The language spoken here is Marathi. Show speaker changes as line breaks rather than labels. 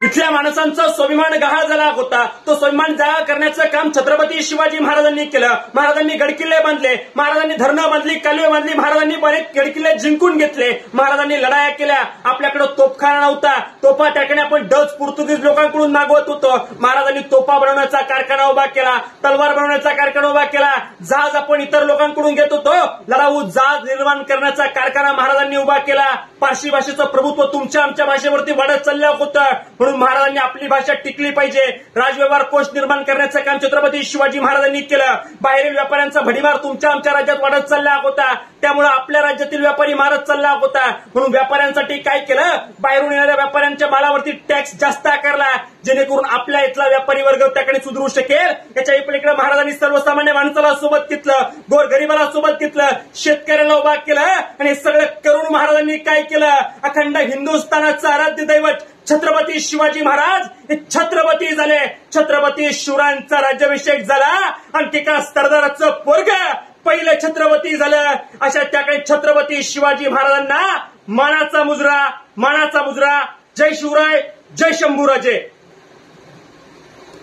इथल्या माणसांचा स्वाभिमान गहाळ झाला होता. तो स्वाभिमान जागा करण्याचं काम छत्रपती शिवाजी महाराजांनी केलं. महाराजांनी गडकिल्ले बांधले, महाराजांनी धरणं बांधली, कालवे बांधली, महाराजांनी अनेक गडकिल्ले जिंकून घेतले, महाराजांनी लढाया केल्या. आपल्याकडे तोफखाना नव्हता, तोफा टाकणे आपण डच पोर्तुगीज लोकांकडून मागवत होतो. महाराजांनी तोफा बनवण्याचा कारखाना उभा केला, तलवार बनवण्याचा कारखाना उभा केला, जहाज आपण इतर लोकांकडून घेत होतो, लढाऊ जहाज निर्माण करण्याचा कारखाना महाराजांनी उभा केला. पारशी भाषेचं प्रभुत्व तुमच्या आमच्या भाषेवरती वाढत चाललं होतं, म्हणून महाराजांनी आपली भाषा टिकली पाहिजे. राजव्यवहार कोश निर्माण करण्याचं काम छत्रपती शिवाजी महाराजांनी केलं. बाहेरील व्यापाऱ्यांचा भडीमार तुमच्या आमच्या राज्यात वाढत चालला होता, त्यामुळे आपल्या राज्यातील व्यापारी मारत चालला होता. म्हणून व्यापाऱ्यांसाठी काय केलं, बाहेरून येणाऱ्या व्यापाऱ्यांच्या मालावरती टॅक्स जास्त आकारला, जेणेकरून आपल्या इथला व्यापारी वर्ग त्याकडे सुधारू शकेल. याच्या पलीकडे महाराजांनी सर्वसामान्य माणसाला सोबत घेतलं, गोरगरिबाला सोबत घेतलं, शेतकऱ्याला उभा केलं. आणि हे सगळं करून महाराजांनी काय केलं, अखंड हिंदुस्थानाचं आराध्य दैवत छत्रपती शिवाजी महाराज हे छत्रपती झाले. छत्रपती शिवरायांचा राज्याभिषेक झाला आणि एका सरदाराचं पोरग पहिलं छत्रपती झालं. अशा त्याकडे छत्रपती शिवाजी महाराजांना मानाचा मुजरा. जय शिवराय, जय शंभूराजे.